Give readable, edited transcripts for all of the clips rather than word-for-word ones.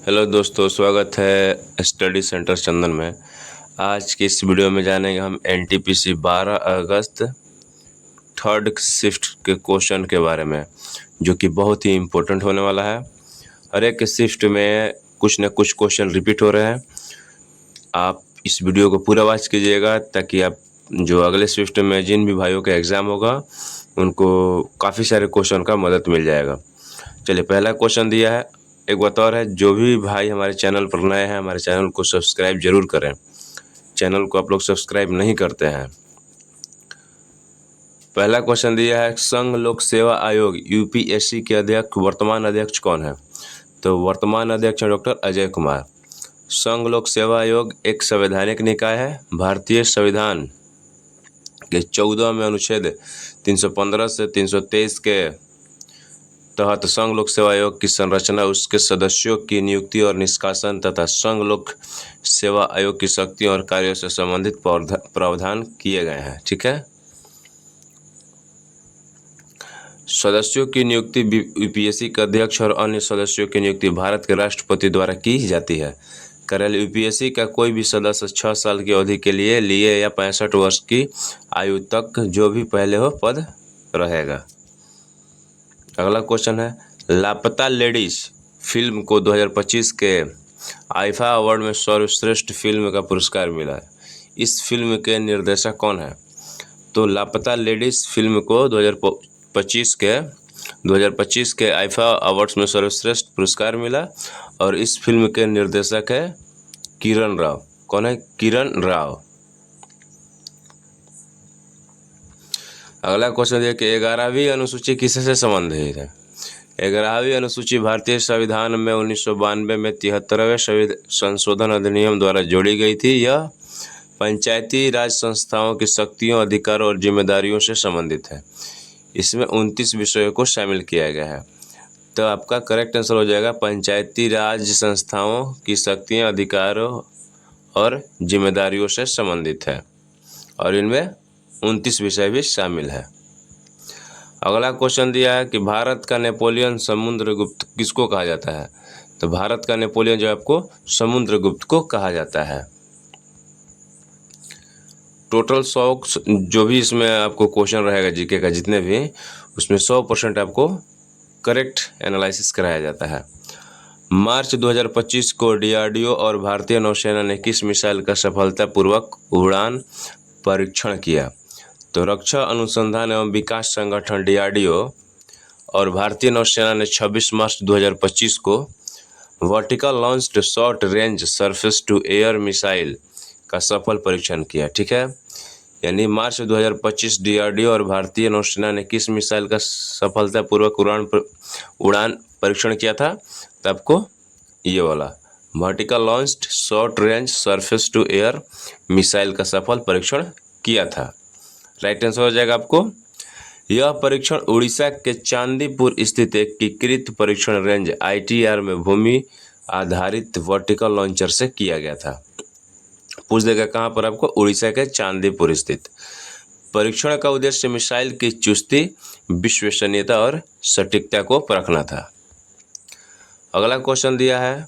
Hello दोस्तों, स्वागत है स्टडी सेंटर चंदन में। आज की इस वीडियो में जानेंगे हम एनटीपीसी 12 अगस्त थर्ड शिफ्ट के क्वेश्चन के बारे में, जो कि बहुत ही इम्पोर्टेंट होने वाला है। हर एक शिफ्ट में कुछ न कुछ क्वेश्चन रिपीट हो रहे हैं। आप इस वीडियो को पूरा वॉच कीजिएगा ताकि आप जो अगले शिफ्ट में जिन भी भाइयों का एग्ज़ाम होगा उनको काफ़ी सारे क्वेश्चन का मदद मिल जाएगा। चलिए, पहला क्वेश्चन दिया है। एक बात और है, जो भी भाई हमारे चैनल पर नए हैं हमारे चैनल को सब्सक्राइब जरूर करें। चैनल को आप लोग सब्सक्राइब नहीं करते हैं। पहला क्वेश्चन दिया है, संघ लोक सेवा आयोग यूपीएससी के अध्यक्ष वर्तमान अध्यक्ष कौन है? तो वर्तमान अध्यक्ष हैं डॉक्टर अजय कुमार। संघ लोक सेवा आयोग एक संवैधानिक निकाय है। भारतीय संविधान के 14वें अनुच्छेद 315 से 323 के तहत संघ लोक सेवा आयोग की संरचना, उसके सदस्यों की नियुक्ति और निष्कासन तथा संघ लोक सेवा आयोग की शक्तियों और कार्यों से संबंधित प्रावधान किए गए हैं। ठीक है। सदस्यों की नियुक्ति यूपीएससी के अध्यक्ष और अन्य सदस्यों की नियुक्ति भारत के राष्ट्रपति द्वारा की जाती है। केवल यूपीएससी का कोई भी सदस्य 6 साल की अवधि के लिए या 65 वर्ष की आयु तक जो भी पहले हो पद रहेगा। अगला क्वेश्चन है, लापता लेडीज फिल्म को 2025 के आईफा अवार्ड में सर्वश्रेष्ठ फिल्म का पुरस्कार मिला है। इस फिल्म के निर्देशक कौन है? तो लापता लेडीज फिल्म को 2025 के आईफा अवार्ड्स में सर्वश्रेष्ठ पुरस्कार मिला और इस फिल्म के निर्देशक है किरण राव। कौन है? किरण राव। अगला क्वेश्चन है कि 11वीं अनुसूची किससे संबंधित है? 11वीं अनुसूची भारतीय संविधान में 1992 में 73वें संशोधन अधिनियम द्वारा जोड़ी गई थी। यह पंचायती राज संस्थाओं की शक्तियों, अधिकारों और जिम्मेदारियों से संबंधित है। इसमें 29 विषयों को शामिल किया गया है। तो आपका करेक्ट आंसर हो जाएगा पंचायती राज संस्थाओं की शक्तियाँ, अधिकारों और जिम्मेदारियों से संबंधित है और इनमें 29 विषय भी शामिल है। अगला क्वेश्चन दिया है कि भारत का नेपोलियन समुद्रगुप्त किसको कहा जाता है? तो भारत का नेपोलियन जो आपको समुद्रगुप्त को कहा जाता है। टोटल 100 जो भी इसमें आपको क्वेश्चन रहेगा जीके का, जितने भी, उसमें 100% आपको करेक्ट एनालिसिस कराया जाता है। मार्च 2025 को डीआरडीओ और भारतीय नौसेना ने किस मिसाइल का सफलतापूर्वक उड़ान परीक्षण किया? तो रक्षा अनुसंधान एवं विकास संगठन डीआरडीओ और भारतीय नौसेना ने 26 मार्च 2025 को vertical launched short range surface to air missile का सफल परीक्षण किया। ठीक है, यानी मार्च 2025 डीआरडीओ और भारतीय नौसेना ने किस मिसाइल का सफलतापूर्वक उड़ान परीक्षण किया था? तो आपको ये वाला vertical launched short range surface to air missile का सफल परीक्षण किया था। राइट आंसर हो जाएगा आपको। यह परीक्षण उड़ीसा के चांदीपुर स्थित एकीकृत परीक्षण रेंज आईटीआर में भूमि आधारित वर्टिकल लॉन्चर से किया गया था। पूछ देगा कहाँ पर आपको? उड़ीसा के चांदीपुर स्थित। परीक्षण का उद्देश्य मिसाइल की चुस्ती, विश्वसनीयता और सटीकता को परखना था। अगला क्वेश्चन दिया है,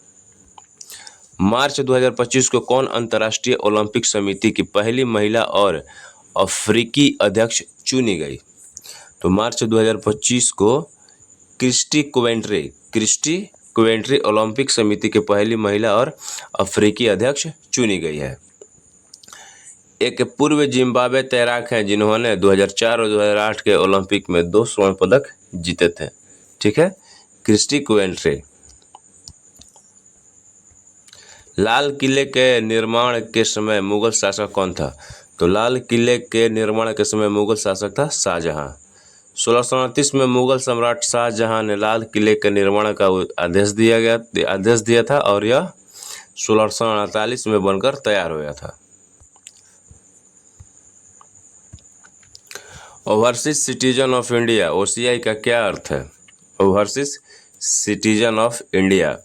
मार्च 2025 को कौन अंतर्राष्ट्रीय ओलंपिक समिति की पहली महिला और अफ्रीकी अध्यक्ष चुनी गई? तो मार्च 2025 को क्रिस्टी कोवेंट्री ओलंपिक समिति के पहली महिला और अफ्रीकी अध्यक्ष चुनी गई है। एक पूर्व जिम्बाब्वे तैराक हैं जिन्होंने 2004 और 2008 के ओलंपिक में 2 स्वर्ण पदक जीते थे। ठीक है, क्रिस्टी कोवेंट्री। लाल किले के निर्माण के समय मुगल शासक कौन था? तो लाल किले के निर्माण के समय मुगल शासक था शाहजहां। 1629 में मुगल सम्राट शाहजहां ने लाल किले के निर्माण का आदेश दिया था और यह 1648 में बनकर तैयार हुआ था। Overseas citizen of India, OCI का क्या अर्थ है? Overseas citizen of India.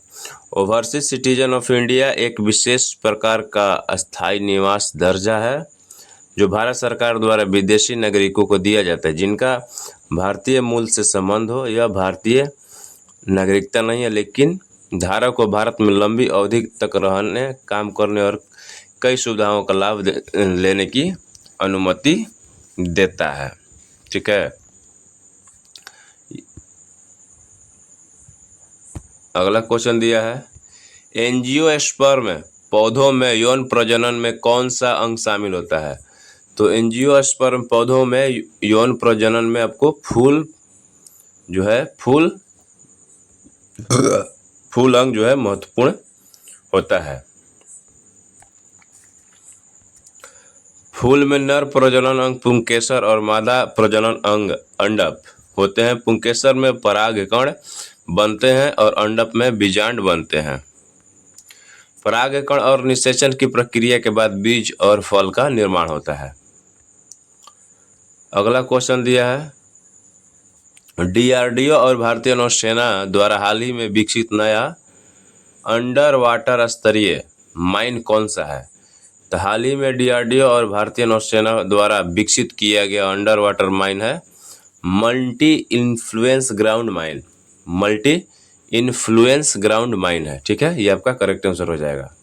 Overseas citizen of India एक विशेष प्रकार का अस्थायी निवास दर्जा है जो भारत सरकार द्वारा विदेशी नागरिकों को दिया जाता है जिनका भारतीय मूल से संबंध हो। यह भारतीय नागरिकता नहीं है लेकिन धारक को भारत में लंबी अवधि तक रहने, काम करने और कई सुविधाओं का लाभ लेने की अनुमति देता है। ठीक है, अगला क्वेश्चन दिया है, एंजियोस्पर्म पौधों में यौन प्रजनन में कौन सा अंग शामिल होता है? तो एंजियोस्पर्म पौधों में यौन प्रजनन में आपको फूल अंग जो है महत्वपूर्ण होता है। फूल में नर प्रजनन अंग पुंकेसर और मादा प्रजनन अंग अंडप होते हैं। पुंकेसर में परागकण बनते हैं और अंडप में बीजांड बनते हैं। परागकण और निषेचन की प्रक्रिया के बाद बीज और फल का निर्माण होता है। अगला क्वेश्चन दिया है, डीआरडीओ और भारतीय नौसेना द्वारा हाल ही में विकसित नया अंडर वाटर स्तरीय माइन कौन सा है? तो हाल ही में डीआरडीओ और भारतीय नौसेना द्वारा विकसित किया गया अंडर वाटर माइन है multi influence ground mine. Multi influence ground mine है। ठीक है, ये आपका करेक्ट आंसर हो जाएगा।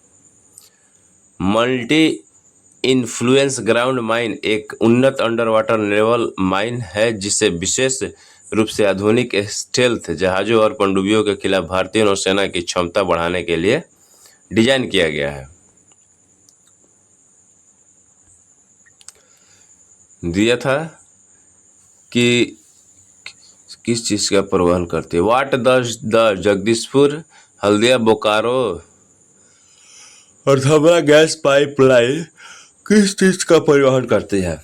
मल्टी इन्फ्लुएंस ग्राउंड माइन एक उन्नत अंडर वाटर नेवल माइन है जिसे विशेष रूप से आधुनिक स्टेल्थ जहाज़ों और पनडुब्बियों के खिलाफ भारतीय नौसेना की क्षमता बढ़ाने के लिए डिजाइन किया गया है। दिया था कि किस चीज़ का परिवहन करती है? वाट द जगदीशपुर हल्दिया बोकारो और धमरा गैस पाइपलाइन किस चीज़ का परिवहन करती है?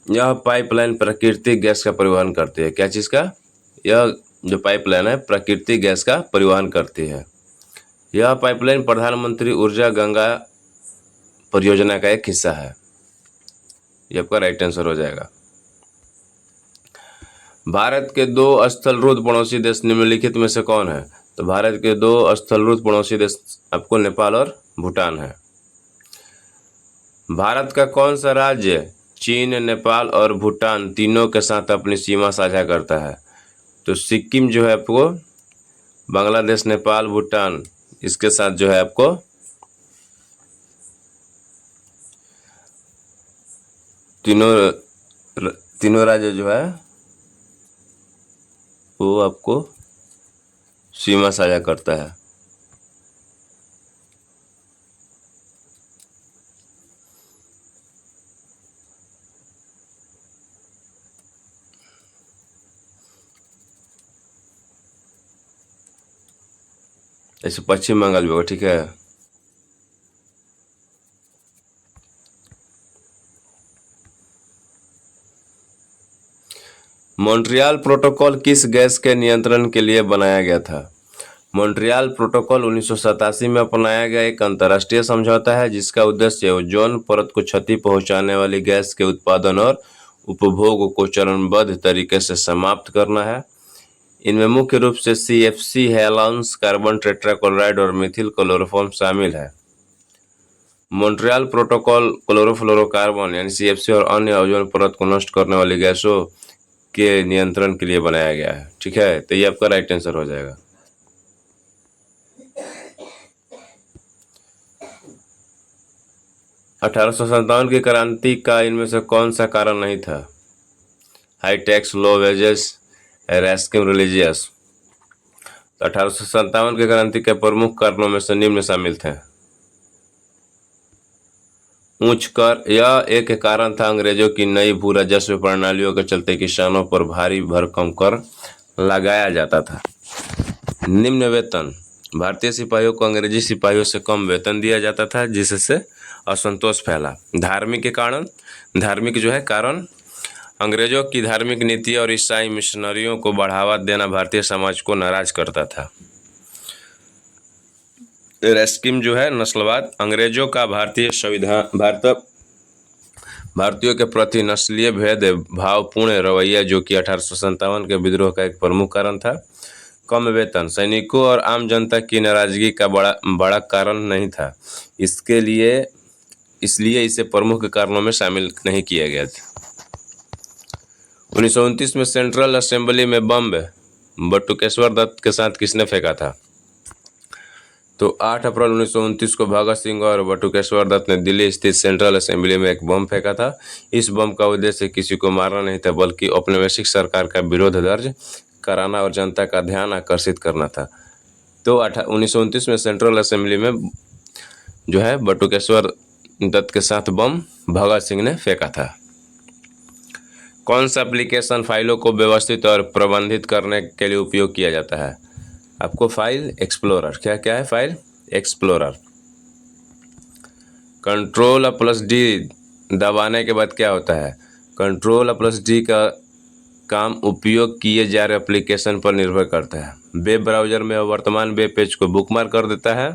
यह पाइपलाइन प्राकृतिक गैस का परिवहन करती है। क्या चीज़ का? यह जो पाइपलाइन है प्राकृतिक गैस का परिवहन करती है। यह पाइपलाइन प्रधानमंत्री ऊर्जा गंगा परियोजना का एक हिस्सा है। यह आपका राइट आंसर हो जाएगा। भारत के दो स्थलरूढ़ पड़ोसी देश निम्नलिखित में से कौन है? तो भारत के दो स्थलरूढ़ पड़ोसी देश आपको नेपाल और भूटान है। भारत का कौन सा राज्य चीन, नेपाल और भूटान तीनों के साथ अपनी सीमा साझा करता है? तो सिक्किम जो है आपको बांग्लादेश, नेपाल, भूटान इसके साथ जो है आपको तीनों राज्य जो है वो आपको सीमा साझा करता है। ऐसे पश्चिम बंगाल भी होगा। ठीक है, मॉन्ट्रियल प्रोटोकॉल किस गैस के नियंत्रण के लिए बनाया गया था? मॉन्ट्रियल प्रोटोकॉल 1987 में अपनाया गया एक अंतर्राष्ट्रीय समझौता है जिसका उद्देश्य ओजोन परत को क्षति पहुंचाने वाली गैस के उत्पादन और उपभोग को चरणबद्ध तरीके से समाप्त करना है। इनमें मुख्य रूप से CFC, हेलाउंस, कार्बन टेट्राक्लोराइड और मिथिल क्लोरोफॉर्म शामिल है। मॉन्ट्रियल प्रोटोकॉल क्लोरोफ्लोरोकार्बन यानी CFC और अन्य ओजोन परत को नष्ट करने वाली गैसों के नियंत्रण के लिए बनाया गया है। ठीक है, तो ये आपका राइट आंसर हो जाएगा। $1857 की क्रांति का इनमें से कौन सा कारण नहीं था? हाई टैक्स, लो वेजेस, रेस्किंग रिलीजियस। तो 1857 की क्रांति के प्रमुख कारणों में से निम्न शामिल थे। उच्च कर, यह एक कारण था अंग्रेजों की नई भू राजस्व प्रणालियों के चलते किसानों पर भारी भरकम कर लगाया जाता था। निम्न वेतन, भारतीय सिपाहियों को अंग्रेजी सिपाहियों से कम वेतन दिया जाता था जिससे असंतोष फैला। धार्मिक जो है कारण, अंग्रेजों की धार्मिक नीति और ईसाई मिशनरियों को बढ़ावा देना भारतीय समाज को नाराज करता था। रेस्किम जो है नस्लवाद, अंग्रेजों का भारतीयों के प्रति नस्लीय भेद भावपूर्ण रवैया जो कि 1857 के विद्रोह का एक प्रमुख कारण था। कम वेतन, सैनिकों और आम जनता की नाराजगी का बड़ा कारण नहीं था, इसलिए इसे प्रमुख कारणों में शामिल नहीं किया गया था। 1929 में सेंट्रल असेंबली में बम बटुकेश्वर दत्त के साथ किसने फेंका था? तो 8 अप्रैल 1929 को भगत सिंह और बटुकेश्वर दत्त ने दिल्ली स्थित सेंट्रल असेंबली में एक बम फेंका था। इस बम का उद्देश्य किसी को मारना नहीं था, बल्कि औपनिवेशिक सरकार का विरोध दर्ज कराना और जनता का ध्यान आकर्षित करना था। तो 1929 में सेंट्रल असेंबली में जो है बटुकेश्वर दत्त के साथ बम भगत सिंह ने फेंका था। कौन सा एप्लीकेशन फाइलों को व्यवस्थित और प्रबंधित करने के लिए उपयोग किया जाता है? आपको फाइल एक्सप्लोरर। क्या क्या है? File explorer. कंट्रोल+D दबाने के बाद क्या होता है? कंट्रोल+D का काम उपयोग किए जा रहे एप्लीकेशन पर निर्भर करता है। वेब ब्राउज़र में वर्तमान वेब पेज को बुकमार्क कर देता है।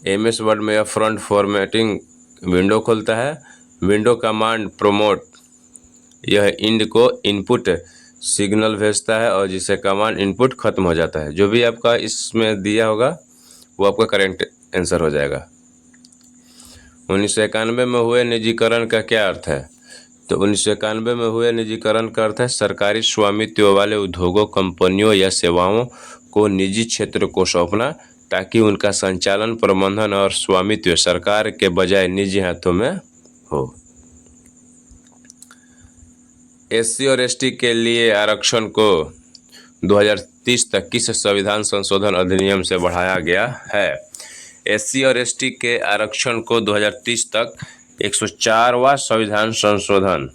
MS वर्ड में फ्रंट फॉर्मेटिंग विंडो खोलता है। विंडो कमांड प्रोमोट यह इंड को इनपुट सिग्नल भेजता है और जिससे कमांड इनपुट खत्म हो जाता है। जो भी आपका इसमें दिया होगा वो आपका करेक्ट आंसर हो जाएगा। 1991 में हुए निजीकरण का क्या अर्थ है? तो 1991 में हुए निजीकरण का अर्थ है सरकारी स्वामित्व वाले उद्योगों, कंपनियों या सेवाओं को निजी क्षेत्र को सौंपना, ताकि उनका संचालन, प्रबंधन और स्वामित्व सरकार के बजाय निजी हाथों में हो। SC और ST के लिए आरक्षण को 2030 तक किस संविधान संशोधन अधिनियम से बढ़ाया गया है? SC और ST के आरक्षण को 2030 तक 104वां संविधान संशोधन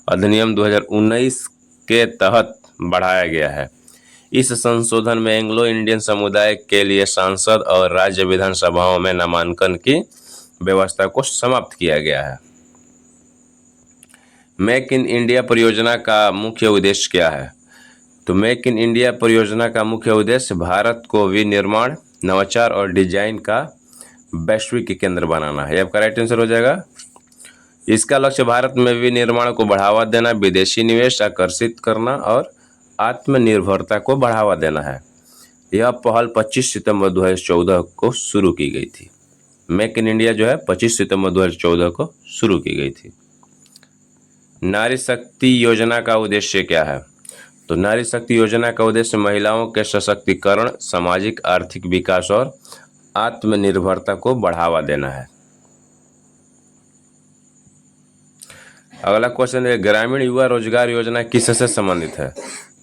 अधिनियम 2019 के तहत बढ़ाया गया है। इस संशोधन में एंग्लो इंडियन समुदाय के लिए सांसद और राज्य विधानसभाओं में नामांकन की व्यवस्था को समाप्त किया गया है। मेक इन इंडिया परियोजना का मुख्य उद्देश्य क्या है? तो मेक इन इंडिया परियोजना का मुख्य उद्देश्य भारत को विनिर्माण, नवाचार और डिजाइन का वैश्विक केंद्र बनाना है। आपका राइट आंसर हो जाएगा। इसका लक्ष्य भारत में विनिर्माण को बढ़ावा देना, विदेशी निवेश आकर्षित करना और आत्मनिर्भरता को बढ़ावा देना है। यह पहल 25 सितंबर 2014 को शुरू की गई थी। मेक इन इंडिया जो है 25 सितंबर 2014 को शुरू की गई थी। नारी शक्ति योजना का उद्देश्य क्या है? तो नारी शक्ति योजना का उद्देश्य महिलाओं के सशक्तिकरण, सामाजिक आर्थिक विकास और आत्मनिर्भरता को बढ़ावा देना है। अगला क्वेश्चन है, ग्रामीण युवा रोजगार योजना किससे संबंधित है?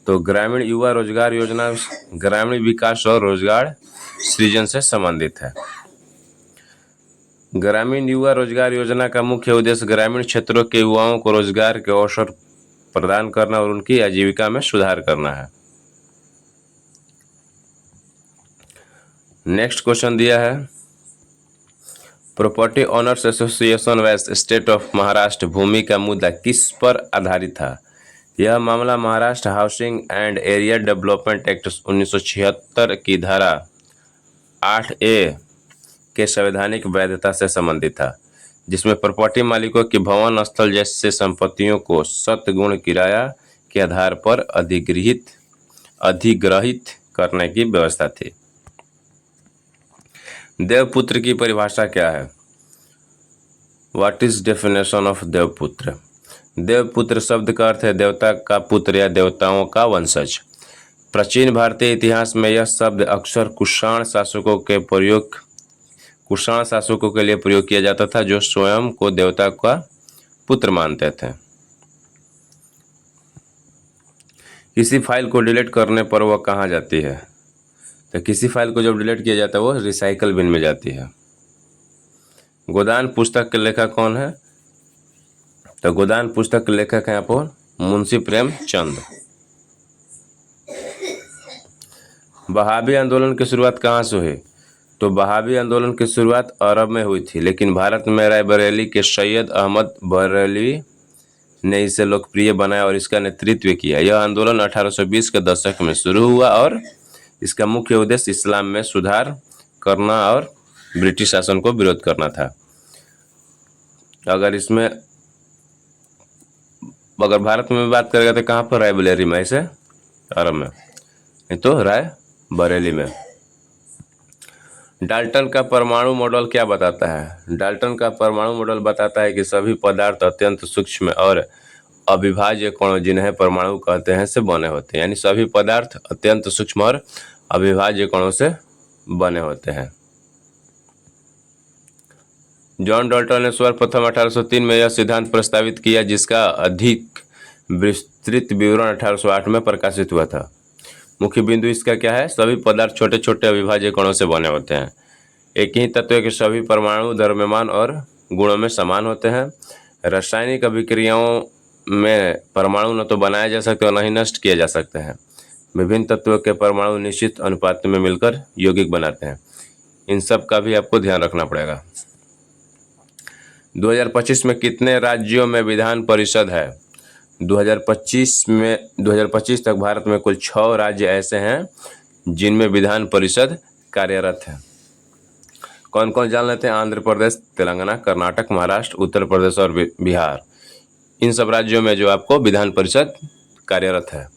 तो ग्रामीण युवा रोजगार योजना ग्रामीण विकास और रोजगार सृजन से संबंधित है। ग्रामीण युवा रोजगार योजना का मुख्य उद्देश्य ग्रामीण क्षेत्रों के युवाओं को रोजगार के अवसर प्रदान करना और उनकी आजीविका में सुधार करना है। नेक्स्ट क्वेश्चन दिया है, प्रॉपर्टी ओनर्स एसोसिएशन व स्टेट ऑफ महाराष्ट्र भूमि का मुद्दा किस पर आधारित था? यह मामला Maharashtra housing and area development act 1976 की धारा 8A के संवैधानिक वैधता से संबंधित था, जिसमें प्रॉपर्टी मालिकों की भवन स्थल जैसे संपत्तियों को शतगुण किराया के आधार पर अधिग्रहित करने की व्यवस्था थी। देवपुत्र की परिभाषा क्या है? What is definition of Devaputra? Devaputra शब्द का अर्थ है देवता का पुत्र या देवताओं का वंशज। प्राचीन भारतीय इतिहास में यह शब्द अक्सर कुषाण शासकों के लिए प्रयोग किया जाता था, जो स्वयं को देवता का पुत्र मानते थे। किसी फाइल को डिलीट करने पर वह कहाँ जाती है? तो किसी फाइल को जब डिलीट किया जाता है वो रिसाइकल बिन में जाती है। गोदान पुस्तक के लेखक कौन है? तो गोदान पुस्तक के लेखक हैं आप मुंशी प्रेमचंद। वहाबी आंदोलन की शुरुआत कहाँ से हुई? तो वहाबी आंदोलन की शुरुआत अरब में हुई थी, लेकिन भारत में रायबरेली के सैयद अहमद बरेलवी ने इसे लोकप्रिय बनाया और इसका नेतृत्व किया। यह आंदोलन 1820 के दशक में शुरू हुआ और इसका मुख्य उद्देश्य इस्लाम में सुधार करना और ब्रिटिश शासन को विरोध करना था। अगर भारत में बात करेगा तो कहाँ पर? रायबरेली में, ऐसे अरब में, नहीं तो रायबरेली में। डाल्टन का परमाणु मॉडल क्या बताता है? डाल्टन का परमाणु मॉडल बताता है कि सभी पदार्थ अत्यंत सूक्ष्म और अविभाज्य कणों, जिन्हें परमाणु कहते हैं, से बने होते हैं। यानी सभी पदार्थ अत्यंत सूक्ष्म और अविभाज्य कणों से बने होते हैं। जॉन डाल्टन ने सर्वप्रथम 1803 में यह सिद्धांत प्रस्तावित किया जिसका अधिक विस्तृत विवरण 1808 में प्रकाशित हुआ था। मुख्य बिंदु इसका क्या है? सभी पदार्थ छोटे छोटे अविभाज्य कणों से बने होते हैं। एक ही तत्व के सभी परमाणु द्रव्यमान और गुणों में समान होते हैं। रासायनिक अभिक्रियाओं में परमाणु न तो बनाए जा सकते और न ही नष्ट किए जा सकते हैं। विभिन्न तत्वों के परमाणु निश्चित अनुपात में मिलकर यौगिक बनाते हैं। इन सब का भी आपको ध्यान रखना पड़ेगा। 2025 में कितने राज्यों में विधान परिषद है? 2025 तक भारत में कुल 6 राज्य ऐसे हैं जिनमें विधान परिषद कार्यरत है। कौन कौन जान लेते हैं? आंध्र प्रदेश, तेलंगाना, कर्नाटक, महाराष्ट्र, उत्तर प्रदेश और बिहार। इन सब राज्यों में जो आपको विधान परिषद कार्यरत है।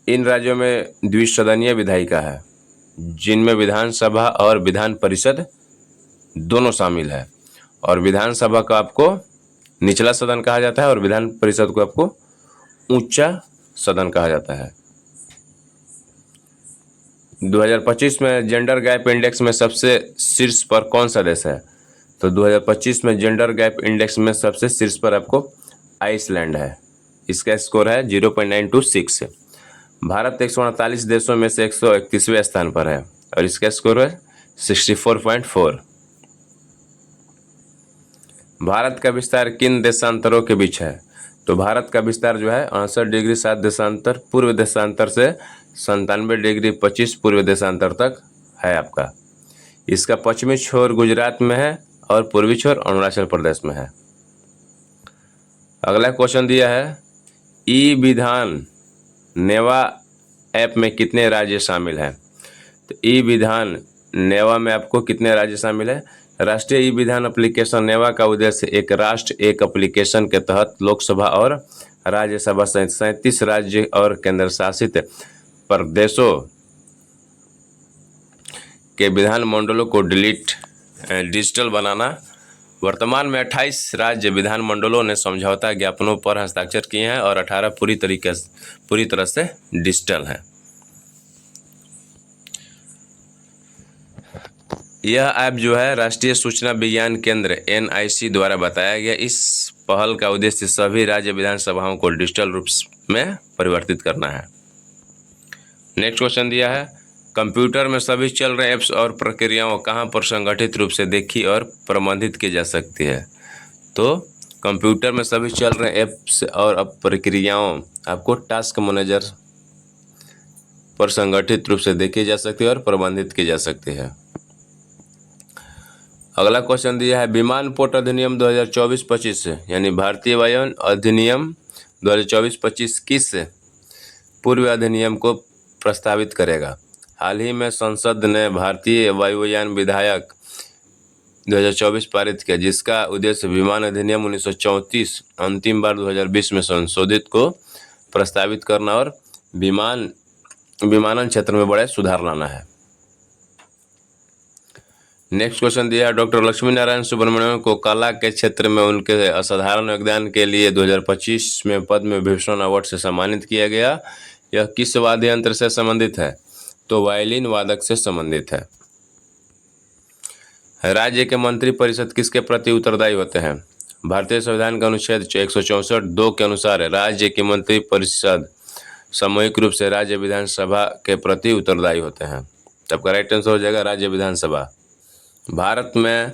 इन राज्यों में द्विसदनीय विधायिका है जिनमें विधानसभा और विधान परिषद दोनों शामिल है। और विधानसभा को आपको निचला सदन कहा जाता है और विधान परिषद को आपको ऊंचा सदन कहा जाता है। 2025 में जेंडर गैप इंडेक्स में सबसे शीर्ष पर कौन सा देश है? तो 2025 में जेंडर गैप इंडेक्स में सबसे शीर्ष पर आपको आइसलैंड है। इसका स्कोर है 0.926। भारत 148 देशों में से 131वें स्थान पर है और इसका स्कोर है 64.4। भारत का विस्तार किन देशांतरों के बीच है? तो भारत का विस्तार जो है 68 डिग्री 7 देशांतर पूर्व देशांतर से 97 डिग्री 25 पूर्व देशांतर तक है आपका। इसका पश्चिमी छोर गुजरात में है और पूर्वी छोर अरुणाचल प्रदेश में है। अगला क्वेश्चन दिया है, ई विधान नेवा ऐप में कितने राज्य शामिल हैं? तो ई विधान नेवा में आपको कितने राज्य शामिल है? राष्ट्रीय ई विधान एप्लीकेशन नेवा का उद्देश्य एक राष्ट्र एक एप्लीकेशन के तहत लोकसभा और राज्यसभा सहित 37 राज्य और केंद्र शासित प्रदेशों के विधान मंडलों को डिजिटल बनाना। वर्तमान में 28 राज्य विधान मंडलों ने समझौता ज्ञापनों पर हस्ताक्षर किए हैं और 18 पूरी तरह से डिजिटल हैं। यह ऐप जो है राष्ट्रीय सूचना विज्ञान केंद्र NIC द्वारा बताया गया। इस पहल का उद्देश्य सभी राज्य विधानसभाओं को डिजिटल रूप में परिवर्तित करना है। नेक्स्ट क्वेश्चन दिया है, कंप्यूटर में सभी चल रहे ऐप्स और प्रक्रियाओं कहाँ पर संगठित रूप से देखी और प्रबंधित की जा सकती है? तो कंप्यूटर में सभी चल रहे ऐप्स और प्रक्रियाओं आपको टास्क मैनेजर पर संगठित रूप से देखी जा सकती है और प्रबंधित की जा सकती है। अगला क्वेश्चन दिया है, विमानपोत अधिनियम 2024-25 यानी भारतीय वायुयान अधिनियम 2024-25 किस पूर्व अधिनियम को प्रस्तावित करेगा? हाल ही में संसद ने भारतीय वायुयान विधेयक 2024 पारित किया जिसका उद्देश्य विमान अधिनियम 1934 अंतिम बार 2020 में संशोधित को प्रस्तावित करना और विमानन क्षेत्र में बड़े सुधार लाना है। नेक्स्ट क्वेश्चन दिया है, डॉक्टर लक्ष्मी नारायण सुब्रमण्यम को कला के क्षेत्र में उनके असाधारण योगदान के लिए 2025 में पद्म विभूषण अवार्ड से सम्मानित किया गया। यह किस वाद्य यंत्र से संबंधित है? तो वायलिन वादक से संबंधित है। राज्य के मंत्री परिषद किसके प्रति उत्तरदायी होते हैं? भारतीय संविधान का अनुच्छेद 164(2) के अनुसार राज्य की मंत्री परिषद सामूहिक रूप से राज्य विधानसभा के प्रति उत्तरदायी होते हैं। तब का राइट आंसर हो जाएगा राज्य विधानसभा। भारत में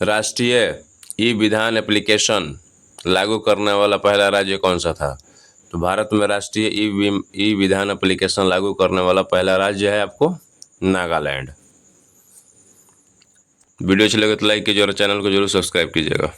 राष्ट्रीय ई विधान एप्लीकेशन लागू करने वाला पहला राज्य कौन सा था? तो भारत में राष्ट्रीय ई विधान एप्लीकेशन लागू करने वाला पहला राज्य है आपको नागालैंड। वीडियो अच्छी लगे तो लाइक कीजिए और चैनल को जरूर सब्सक्राइब कीजिएगा।